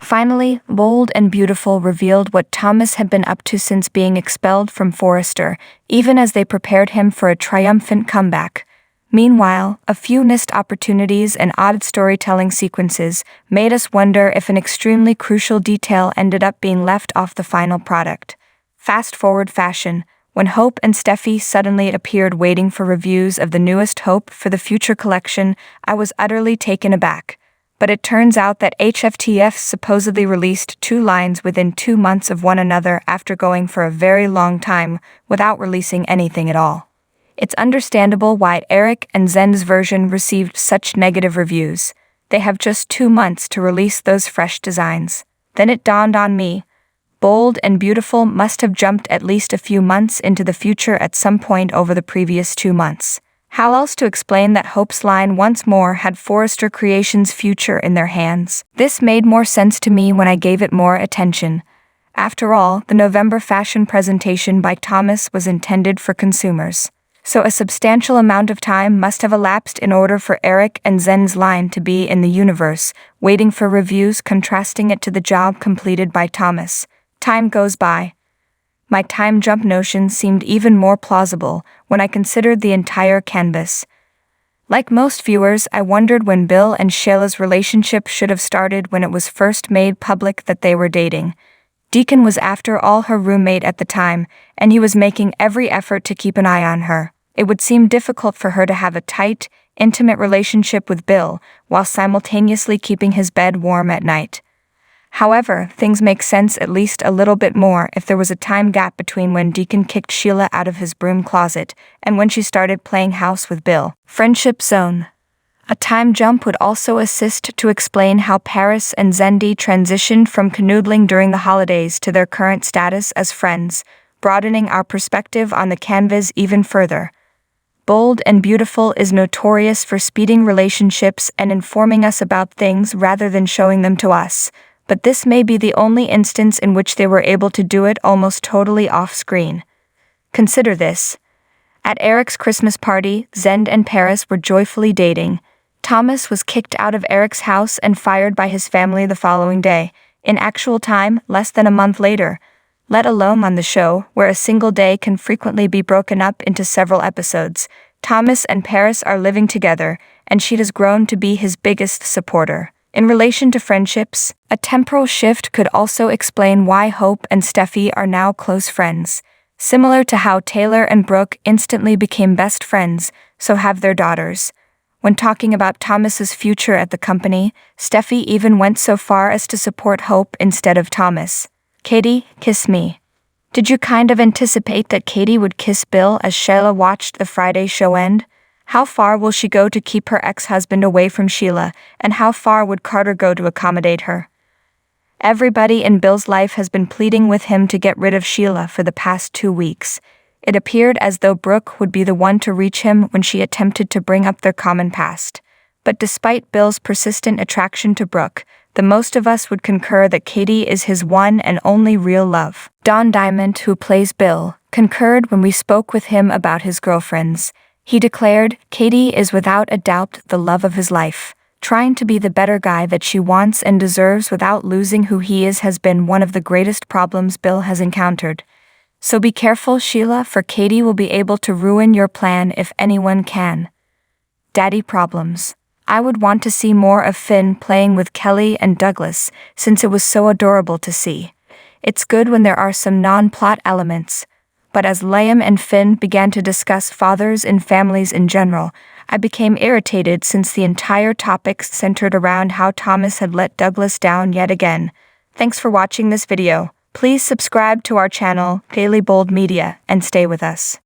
Finally, Bold and Beautiful revealed what Thomas had been up to since being expelled from Forrester, even as they prepared him for a triumphant comeback. Meanwhile, a few missed opportunities and odd storytelling sequences made us wonder if an extremely crucial detail ended up being left off the final product. Fast-forward fashion, when Hope and Steffi suddenly appeared waiting for reviews of the newest Hope for the Future collection, I was utterly taken aback. But it turns out that HFTF supposedly released 2 lines within 2 months of one another after going for a very long time without releasing anything at all. It's understandable why Eric and Zen's version received such negative reviews. They have just 2 months to release those fresh designs. Then it dawned on me. Bold and Beautiful must have jumped at least a few months into the future at some point over the previous 2 months. How else to explain that Hope's line once more had Forrester Creations' future in their hands? This made more sense to me when I gave it more attention. After all, the November fashion presentation by Thomas was intended for consumers. So a substantial amount of time must have elapsed in order for Eric and Zen's line to be in the universe, waiting for reviews contrasting it to the job completed by Thomas. Time goes by. My time jump notion seemed even more plausible when I considered the entire canvas. Like most viewers, I wondered when Bill and Shayla's relationship should have started when it was first made public that they were dating. Deacon was after all her roommate at the time, and he was making every effort to keep an eye on her. It would seem difficult for her to have a tight, intimate relationship with Bill while simultaneously keeping his bed warm at night. However, things make sense at least a little bit more if there was a time gap between when Deacon kicked Sheila out of his broom closet and when she started playing house with Bill. Friendship zone. A time jump would also assist to explain how Paris and Zendi transitioned from canoodling during the holidays to their current status as friends, broadening our perspective on the canvas even further. Bold and Beautiful is notorious for speeding relationships and informing us about things rather than showing them to us, but this may be the only instance in which they were able to do it almost totally off-screen. Consider this. At Eric's Christmas party, Zend and Paris were joyfully dating. Thomas was kicked out of Eric's house and fired by his family the following day, in actual time less than a month later, let alone on the show, where a single day can frequently be broken up into several episodes. Thomas and Paris are living together, and she has grown to be his biggest supporter. In relation to friendships, a temporal shift could also explain why Hope and Steffi are now close friends. Similar to how Taylor and Brooke instantly became best friends, so have their daughters. When talking about Thomas's future at the company, Steffi even went so far as to support Hope instead of Thomas. Katie, kiss me. Did you kind of anticipate that Katie would kiss Bill as Sheila watched the Friday show end? How far will she go to keep her ex-husband away from Sheila, and how far would Carter go to accommodate her? Everybody in Bill's life has been pleading with him to get rid of Sheila for the past 2 weeks. It appeared as though Brooke would be the one to reach him when she attempted to bring up their common past. But despite Bill's persistent attraction to Brooke, the most of us would concur that Katie is his one and only real love. Don Diamond, who plays Bill, concurred when we spoke with him about his girlfriends. He declared, Katie is without a doubt the love of his life. Trying to be the better guy that she wants and deserves without losing who he is has been one of the greatest problems Bill has encountered. So be careful, Sheila, for Katie will be able to ruin your plan if anyone can. Daddy problems. I would want to see more of Finn playing with Kelly and Douglas, since it was so adorable to see. It's good when there are some non-plot elements. But as Liam and Finn began to discuss fathers and families in general, I became irritated since the entire topic centered around how Thomas had let Douglas down yet again. Thanks for watching this video. Please subscribe to our channel, Daily Bold Media, and stay with us.